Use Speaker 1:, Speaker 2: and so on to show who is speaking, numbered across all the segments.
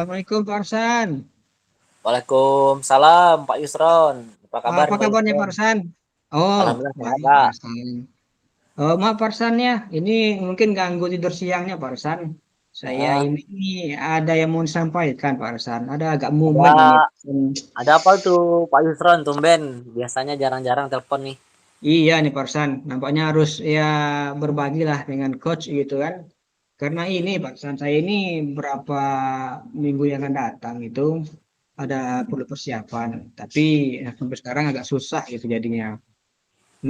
Speaker 1: Assalamualaikum Pak Arsan.
Speaker 2: Waalaikumsalam Pak Yusron. Apa kabar
Speaker 1: Apa
Speaker 2: Pak
Speaker 1: kabarnya Pak
Speaker 2: Yusron?
Speaker 1: Arsan? Oh,
Speaker 2: Alhamdulillah sehat
Speaker 1: baik Pak
Speaker 2: Pak.
Speaker 1: Arsan. Oh, maaf Pak Arsan ya, ini mungkin ganggu tidur siangnya Pak Arsan. Saya
Speaker 2: Ah,
Speaker 1: ini ada yang mau disampaikan Pak Arsan. Ada agak mumet ini.
Speaker 2: ada ada apa tuh Pak Yusron tumben? Biasanya jarang-jarang telepon nih.
Speaker 1: Iya nih Pak Arsan, nampaknya harus ya berbagi lah dengan coach gitu kan. Karena ini Pak Arsan, saya ini berapa minggu yang akan datang itu ada perlu persiapan. Tapi sampai sekarang agak susah gitu jadinya.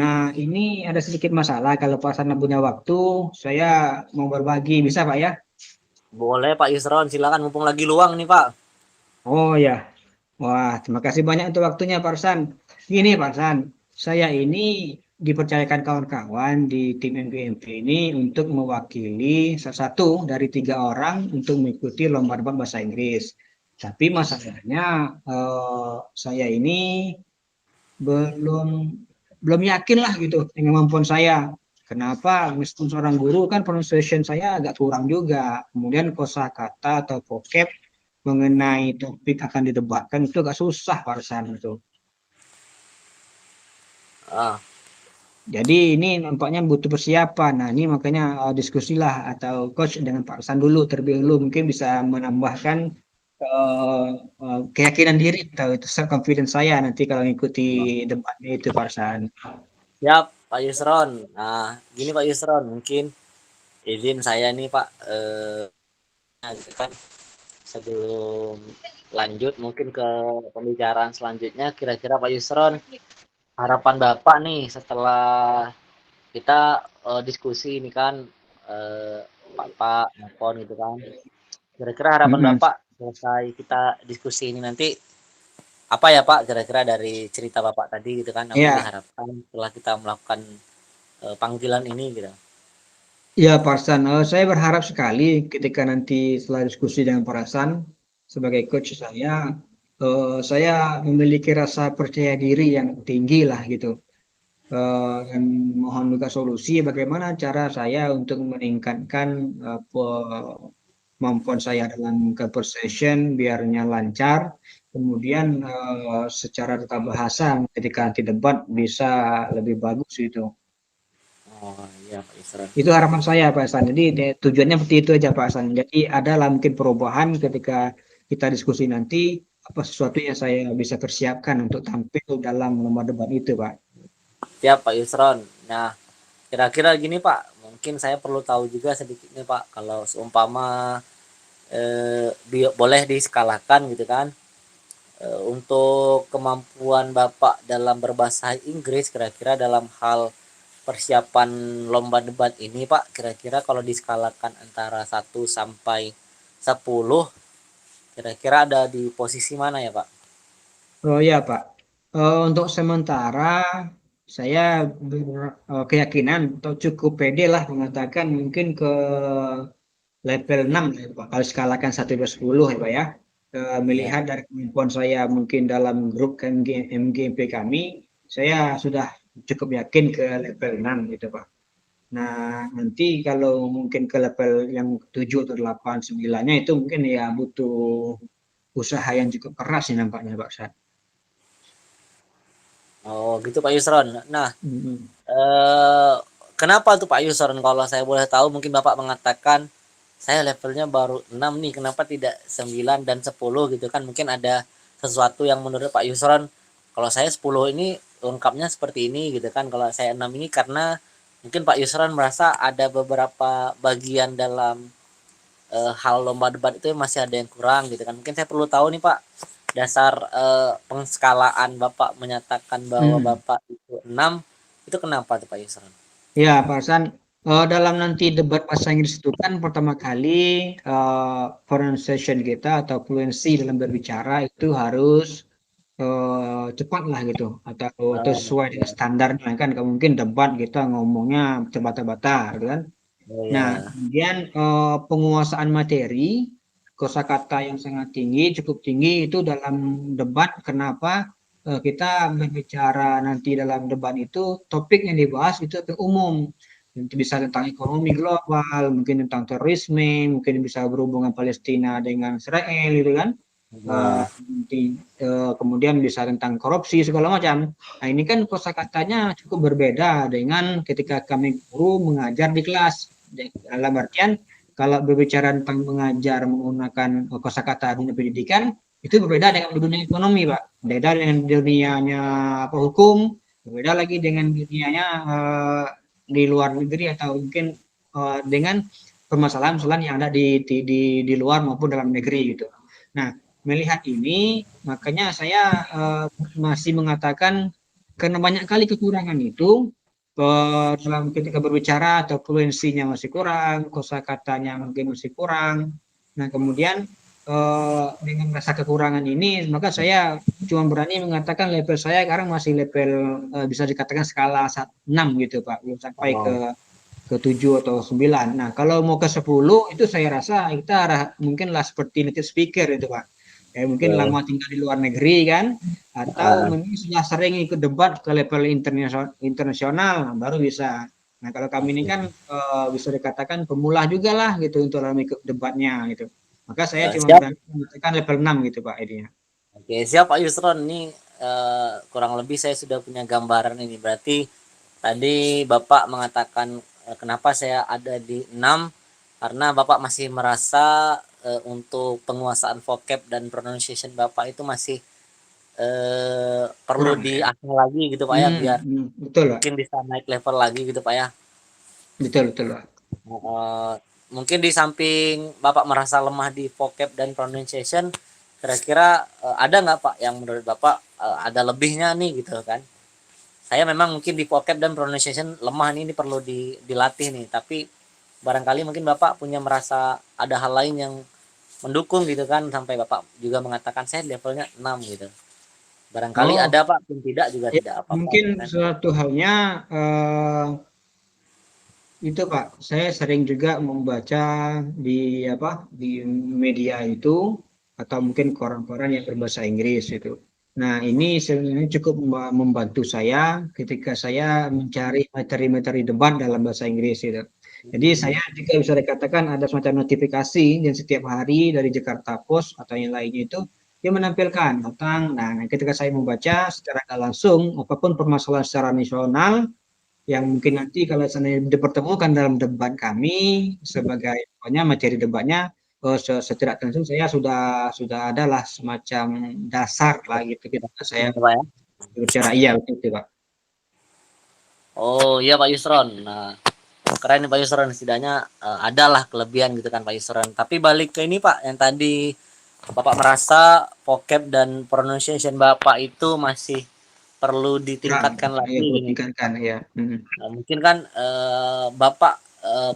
Speaker 1: Nah, ini ada sedikit masalah. Kalau Pak Sana punya waktu, saya mau berbagi. Bisa, Pak ya?
Speaker 2: Boleh Pak Yusron, silakan mumpung lagi luang nih Pak.
Speaker 1: Oh ya. Wah, terima kasih banyak untuk waktunya, Pak San. Gini, Pak San. Saya ini dipercayakan kawan-kawan di tim MGMP ini untuk mewakili salah satu dari 3 orang untuk mengikuti lomba debat bahasa Inggris. Tapi masalahnya saya ini belum belum yakin lah gitu dengan kemampuan saya. Kenapa? Meskipun seorang guru kan pronunciation saya agak kurang juga. Kemudian kosakata atau vocab mengenai topik akan didebatkan itu agak susah Parsan itu.
Speaker 2: Ah,
Speaker 1: Jadi ini nampaknya butuh persiapan. Nah ini makanya diskusilah atau coach dengan Pak Arsan dulu terlebih dulu mungkin bisa menambahkan eh, keyakinan diri atau itu self confidence saya nanti kalau mengikuti debatnya itu Pak Arsan.
Speaker 2: siap Pak Yusron. Nah, gini Pak Yusron, mungkin izin saya nih Pak gitu kan sebelum lanjut mungkin ke pembicaraan selanjutnya kira-kira Pak Yusron harapan Bapak nih setelah kita diskusi ini kan Pak Napon gitu kan. Kira-kira harapan
Speaker 1: Mm-mm.
Speaker 2: Bapak selesai kita diskusi ini nanti apa ya Pak kira-kira dari cerita Bapak tadi gitu kan apa yang
Speaker 1: Ya,
Speaker 2: diharapkan setelah kita melakukan panggilan ini gitu.
Speaker 1: ya Pak Arsan, saya berharap sekali ketika nanti setelah diskusi dengan Pak Arsan sebagai coach saya memiliki rasa percaya diri yang tinggi lah gitu. Dan mohon juga solusi bagaimana cara saya untuk meningkatkan kemampuan saya dalam conversation biarnya lancar. Kemudian secara tata bahasa ketika nanti debat bisa lebih bagus gitu.
Speaker 2: Oh iya Pak Isran.
Speaker 1: Itu harapan saya Pak Hasan. Jadi tujuannya seperti itu aja Pak Hasan. Jadi adalah mungkin perubahan ketika kita diskusi nanti apa sesuatu yang saya bisa persiapkan untuk tampil dalam lomba debat itu Pak.
Speaker 2: Siap Pak Yusron. Nah kira-kira gini Pak mungkin saya perlu tahu juga sedikit nih Pak kalau seumpama boleh diskalakan gitu kan untuk kemampuan Bapak dalam berbahasa Inggris kira-kira dalam hal persiapan lomba debat ini Pak kira-kira kalau diskalakan antara 1 sampai 10 kira-kira ada di posisi mana ya Pak?
Speaker 1: Oh ya Pak. Untuk sementara saya berkeyakinan atau cukup pede lah mengatakan mungkin ke level 6 ya Pak. Kalau skalakan 1 sampai 10 ya Pak ya.
Speaker 2: Ya.
Speaker 1: Melihat dari kemampuan saya mungkin dalam grup MGMP kami, saya sudah cukup yakin ke level 6 gitu Pak. Nah, nanti kalau mungkin ke level yang 7 atau 8, 9-nya itu mungkin ya butuh usaha yang cukup keras sih nampaknya Pak Ustadz.
Speaker 2: Oh gitu Pak Yusron. Nah
Speaker 1: Mm-mm.
Speaker 2: eh, kenapa tuh Pak Yusron kalau saya boleh tahu mungkin Bapak mengatakan saya levelnya baru 6 nih kenapa tidak 9 dan 10 gitu kan mungkin ada sesuatu yang menurut Pak Yusron kalau saya 10 ini lengkapnya seperti ini gitu kan kalau saya 6 ini karena mungkin Pak Yusron merasa ada beberapa bagian dalam hal lomba debat itu masih ada yang kurang gitu kan mungkin saya perlu tahu nih Pak dasar pengskalaan Bapak menyatakan bahwa
Speaker 1: Mm.
Speaker 2: Bapak itu 6 itu kenapa tuh Pak Yusron?
Speaker 1: Ya, Pak Hasan, dalam nanti debat bahasa Inggris itu kan pertama kali pronunciation kita atau fluency dalam berbicara itu harus cepat lah gitu atau
Speaker 2: Oh,
Speaker 1: sesuai dengan
Speaker 2: ya.
Speaker 1: standarnya kan. Nggak mungkin debat kita ngomongnya terbata-bata gitu kan.
Speaker 2: Oh
Speaker 1: Nah,
Speaker 2: ya.
Speaker 1: kemudian penguasaan materi, kosakata yang sangat tinggi, cukup tinggi itu dalam debat. Kenapa? Kita berbicara nanti dalam debat itu topik yang dibahas itu topik umum. bisa tentang ekonomi global, mungkin tentang terorisme, mungkin bisa berhubungan Palestina dengan Israel gitu kan.
Speaker 2: Wah,
Speaker 1: Kemudian bisa tentang korupsi segala macam. Nah, ini kan kosakatanya cukup berbeda dengan ketika kami guru mengajar di kelas. Dalam artian kalau berbicara tentang mengajar menggunakan kosakata dunia pendidikan itu berbeda dengan dunia ekonomi, Pak. Berbeda dengan dunianya apa hukum, berbeda lagi dengan dunianya di luar negeri atau mungkin dengan permasalahan-permasalahan yang ada di luar maupun dalam negeri gitu. Nah, melihat ini, makanya saya masih mengatakan karena banyak kali kekurangan itu dalam ketika berbicara atau fluensinya masih kurang, kosakatanya mungkin masih kurang. Nah, kemudian dengan rasa kekurangan ini, maka saya cuma berani mengatakan level saya sekarang masih level bisa dikatakan skala 6 gitu, Pak, belum sampai
Speaker 2: oh,
Speaker 1: ke 7 atau 9. Nah, kalau mau ke 10 itu saya rasa kita mungkinlah seperti native speaker itu, Pak. Mungkin
Speaker 2: oke.
Speaker 1: lama tinggal di luar negeri kan, atau
Speaker 2: Ah,
Speaker 1: mungkin sudah sering ikut debat ke level internasional, baru bisa. Nah, kalau kami ini
Speaker 2: oke.
Speaker 1: kan bisa dikatakan pemula juga lah gitu untuk dalam ikut debatnya gitu. Maka saya cuma
Speaker 2: Siap.
Speaker 1: berani mengatakan level 6 gitu, Pak, idenya.
Speaker 2: Oke, siap Pak Yusron. Ini kurang lebih saya sudah punya gambaran ini. Berarti tadi Bapak mengatakan kenapa saya ada di 6 karena Bapak masih merasa untuk penguasaan vocab dan pronunciation Bapak itu masih perlu
Speaker 1: Kurang ya.
Speaker 2: diasah lagi gitu Pak ya biar
Speaker 1: Betul, Pak.
Speaker 2: mungkin bisa naik level lagi gitu Pak ya.
Speaker 1: Betul, betul, Pak.
Speaker 2: Eh, mungkin di samping Bapak merasa lemah di vocab dan pronunciation, kira-kira ada nggak Pak yang menurut Bapak ada lebihnya nih gitu kan? Saya memang mungkin di vocab dan pronunciation lemah nih, ini perlu dilatih nih. Tapi barangkali mungkin Bapak punya merasa ada hal lain yang mendukung gitu kan sampai Bapak juga mengatakan saya levelnya 6 gitu. Barangkali
Speaker 1: Oh,
Speaker 2: ada Pak, pun tidak juga
Speaker 1: ya,
Speaker 2: tidak apa-apa
Speaker 1: mungkin
Speaker 2: gitu kan.
Speaker 1: suatu halnya itu Pak, saya sering juga membaca di apa di media itu atau mungkin koran-koran yang berbahasa Inggris itu. Nah, ini sebenarnya cukup membantu saya ketika saya mencari materi-materi debat dalam bahasa Inggris itu. Jadi saya juga bisa dikatakan ada semacam notifikasi yang setiap hari dari Jakarta Post atau yang lainnya itu dia menampilkan tentang, nah ketika saya membaca secara nggak langsung apapun permasalahan secara nasional yang mungkin nanti kalau seandainya dipertemukan dalam debat kami sebagai pokoknya materi debatnya secara langsung saya sudah adalah semacam dasar lah gitu ketika saya
Speaker 2: Gitu, Pak ya.
Speaker 1: berbicara iya betul Pak.
Speaker 2: Oh iya Pak Yusron. Nah, keren nih Pak Yusron, setidaknya adalah kelebihan gitu kan Pak Yusron. Tapi balik ke ini Pak, yang tadi Bapak merasa vocab dan pronunciation Bapak itu masih perlu
Speaker 1: Kurang
Speaker 2: ditingkatkan
Speaker 1: ya
Speaker 2: lagi
Speaker 1: perlu
Speaker 2: gini.
Speaker 1: tingkatkan ya.
Speaker 2: Nah, mungkin kan Bapak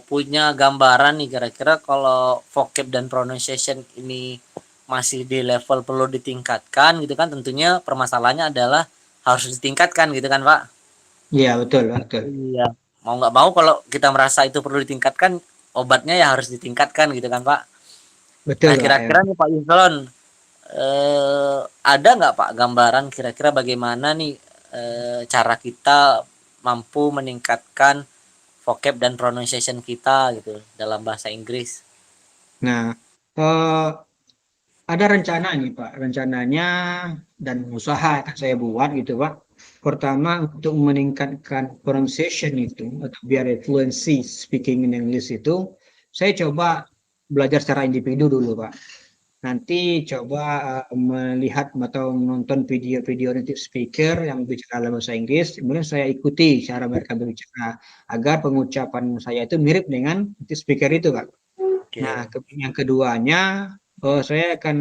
Speaker 2: punya gambaran nih kira-kira kalau vocab dan pronunciation ini masih di level perlu ditingkatkan gitu kan, tentunya permasalahannya adalah harus ditingkatkan gitu kan Pak.
Speaker 1: Iya betul betul
Speaker 2: Iya, mau nggak mau kalau kita merasa itu perlu ditingkatkan, obatnya ya harus ditingkatkan gitu kan Pak.
Speaker 1: betul
Speaker 2: Nah
Speaker 1: Pak ya.
Speaker 2: kira-kira nih Pak Yusron, ada nggak Pak gambaran kira-kira bagaimana nih cara kita mampu meningkatkan vocab dan pronunciation kita gitu dalam bahasa Inggris?
Speaker 1: Nah, eh, ada rencana nih Pak, rencananya dan usaha akan saya buat gitu Pak. Pertama untuk meningkatkan pronunciation itu atau biar fluency speaking in English itu, saya coba belajar secara individu dulu Pak. Nanti coba melihat atau menonton video-video native speaker yang bicara dalam bahasa Inggris, kemudian saya ikuti cara mereka berbicara agar pengucapan saya itu mirip dengan native speaker itu Pak. Nah,
Speaker 2: Oke.
Speaker 1: yang keduanya, saya akan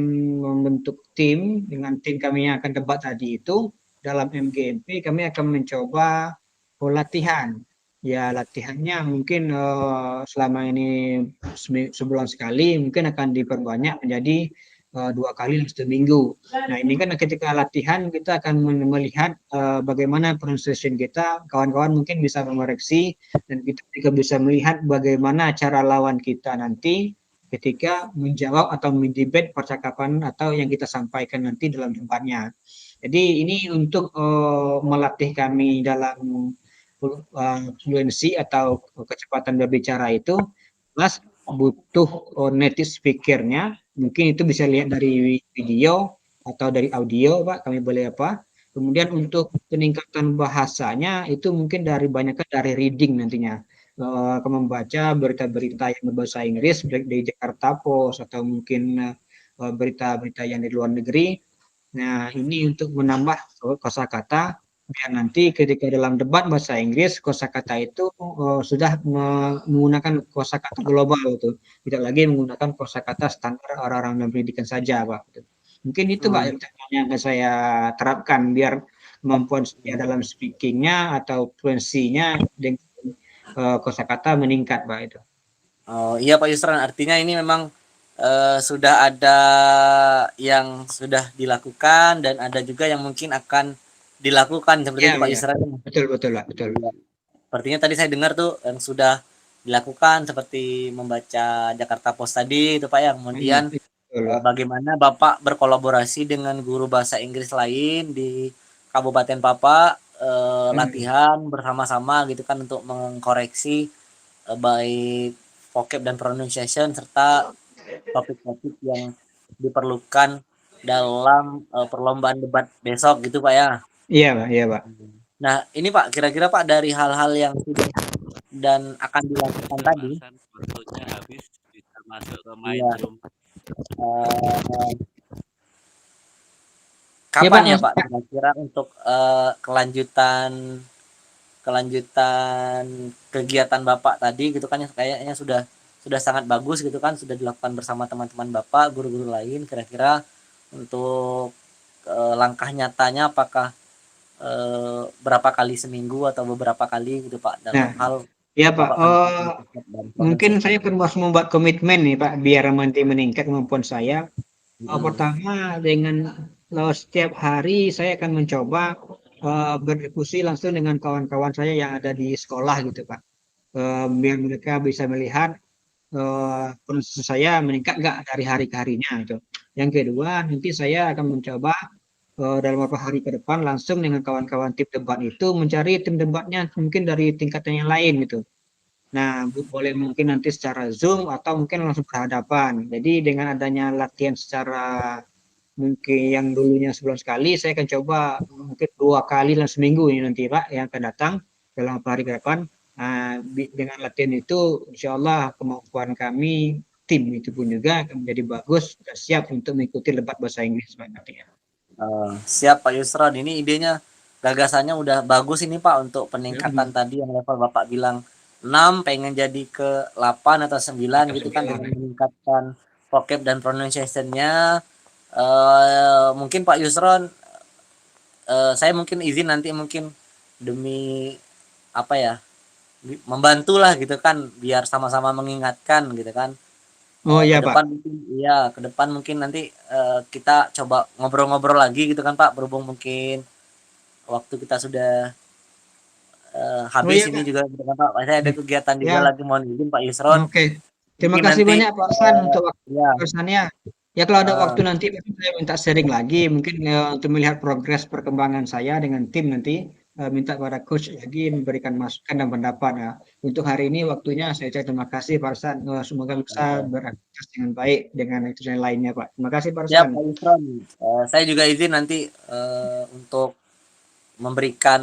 Speaker 1: membentuk tim dengan tim kami yang akan debat tadi itu dalam MGMP kami akan mencoba latihan. Ya, latihannya mungkin selama ini sebulan sekali, mungkin akan diperbanyak menjadi 2 kali dalam seminggu. Nah, ini kan ketika latihan kita akan melihat bagaimana pronunciation kita, kawan-kawan mungkin bisa mengoreksi dan kita juga bisa melihat bagaimana cara lawan kita nanti ketika menjawab atau mendebat percakapan atau yang kita sampaikan nanti dalam debatnya. Jadi ini untuk melatih kami dalam fluensi atau kecepatan berbicara itu, plus butuh native speaker-nya, mungkin itu bisa lihat dari video atau dari audio, Pak, kami boleh apa. Kemudian untuk peningkatan bahasanya itu mungkin banyaknya dari reading nantinya. Membaca berita-berita yang berbahasa Inggris baik dari Jakarta Post atau mungkin berita-berita yang di luar negeri. Nah, ini untuk menambah kosakata biar nanti ketika dalam debat bahasa Inggris kosakata itu sudah menggunakan kosakata global itu, tidak lagi menggunakan kosakata standar orang-orang dalam pendidikan saja, Pak. Mungkin itu, Pak, yang akan saya terapkan biar kemampuan saya dalam speakingnya atau fluensinya dengan kosakata meningkat, Pak, itu.
Speaker 2: Oh iya Pak Yusran, artinya ini memang sudah ada yang sudah dilakukan dan ada juga yang mungkin akan dilakukan seperti
Speaker 1: Ya,
Speaker 2: itu Pak
Speaker 1: ya.
Speaker 2: Yusran.
Speaker 1: Betul, betul, Pak, betul.
Speaker 2: Iya. Sepertinya tadi saya dengar tuh yang sudah dilakukan seperti membaca Jakarta Post tadi itu Pak ya. Kemudian
Speaker 1: Betul, Pak.
Speaker 2: bagaimana Bapak berkolaborasi dengan guru bahasa Inggris lain di Kabupaten Papa, latihan bersama-sama gitu kan untuk mengkoreksi baik vocab dan pronunciation serta topik-topik yang diperlukan dalam perlombaan debat besok gitu Pak ya.
Speaker 1: Iya, Pak, iya, Pak.
Speaker 2: Nah, ini Pak, kira-kira Pak dari hal-hal yang sudah dan akan dilakukan
Speaker 3: Oke,
Speaker 2: tadi,
Speaker 3: Mas San, waktunya habis, bisa masuk ke main
Speaker 2: iya,
Speaker 3: room.
Speaker 2: eh,
Speaker 1: Iya,
Speaker 2: kapan
Speaker 1: Pak,
Speaker 2: ya
Speaker 1: Mas.
Speaker 2: Pak kira-kira untuk kelanjutan kelanjutan kegiatan Bapak tadi gitu kan yang kayaknya sudah sangat bagus gitu kan sudah dilakukan bersama teman-teman Bapak, guru-guru lain kira-kira untuk langkah nyatanya apakah berapa kali seminggu atau beberapa kali gitu Pak
Speaker 1: Nah,
Speaker 2: dalam hal
Speaker 1: ya, Pak.
Speaker 2: Bapak meningkatkan vocab dan
Speaker 1: Mungkin
Speaker 2: pronunciation.
Speaker 1: saya harus membuat komitmen nih, Pak, biar nanti meningkat kemampuan saya.
Speaker 2: Mm-mm.
Speaker 1: Pertama, dengan setiap hari saya akan mencoba berdiskusi langsung dengan kawan-kawan saya yang ada di sekolah gitu, Pak. Biar mereka bisa melihat pronunciasi saya meningkat nggak dari hari ke harinya itu. Yang kedua, nanti saya akan mencoba dalam beberapa hari ke depan langsung dengan kawan-kawan tim debat itu mencari tim debatnya mungkin dari tingkatan yang lain gitu. Nah, boleh mungkin nanti secara Zoom atau mungkin langsung berhadapan. Jadi dengan adanya latihan secara mungkin yang dulunya sebulan sekali, saya akan coba mungkin 2 kali dalam seminggu ini nanti Pak yang akan datang dalam beberapa hari ke depan. Nah, dengan latihan itu, insya Allah kemampuan kami tim itu pun juga akan menjadi bagus dan siap untuk mengikuti debat bahasa Inggris Pak nantinya.
Speaker 2: Siap Pak Yusron, ini idenya gagasannya udah bagus ini Pak untuk peningkatan tadi yang level Bapak bilang 6 pengen jadi ke 8 atau 9 gitu kan dengan meningkatkan vocab dan pronunciation-nya. Mungkin Pak Yusron saya mungkin izin nanti mungkin demi apa ya membantu lah gitu kan biar sama-sama mengingatkan gitu kan.
Speaker 1: Oh
Speaker 2: Ke
Speaker 1: iya Pak.
Speaker 2: depan mungkin iya ke depan mungkin nanti kita coba ngobrol-ngobrol lagi gitu kan Pak berhubung mungkin waktu kita sudah
Speaker 1: Oh
Speaker 2: habis
Speaker 1: iya
Speaker 2: ini
Speaker 1: Pak.
Speaker 2: juga gitu kan Pak saya ada kegiatan juga
Speaker 1: Ya,
Speaker 2: lagi mohon izin Pak Yusron
Speaker 1: oke. Terima
Speaker 2: mungkin
Speaker 1: kasih
Speaker 2: nanti
Speaker 1: banyak Pak San untuk
Speaker 2: ya
Speaker 1: waktunya. Ya kalau ada
Speaker 2: eh,
Speaker 1: waktu nanti saya minta sharing lagi, mungkin untuk melihat progres perkembangan saya dengan tim nanti, minta para coach lagi memberikan masukan dan pendapat. Ya. Untuk hari ini waktunya saya ucapkan terima kasih Pak San. Semoga bisa beraktivitas dengan baik dengan itu dan lainnya Pak. Terima kasih Pak
Speaker 2: siap
Speaker 1: San.
Speaker 2: Pak Yusron. Saya juga izin nanti untuk memberikan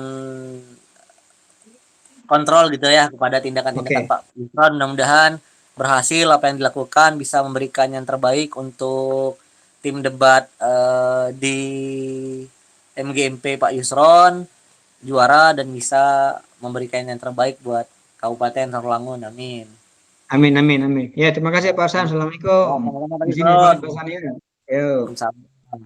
Speaker 2: kontrol gitu ya kepada tindakan-tindakan
Speaker 1: Oke.
Speaker 2: Pak Yusron. Mudah-mudahan berhasil apa yang dilakukan bisa memberikan yang terbaik untuk tim debat di MGMP Pak Yusron juara dan bisa memberikan yang terbaik buat Kabupaten Sarolangun. Amin.
Speaker 1: Amin, amin, amin. Ya, terima kasih Pak San.
Speaker 2: Ya,
Speaker 1: Assalamualaikum.
Speaker 2: sama-sama Pak
Speaker 1: Di sini
Speaker 2: Yusron.
Speaker 1: Pak San ya. Yuk.
Speaker 2: Waalaikumsalam.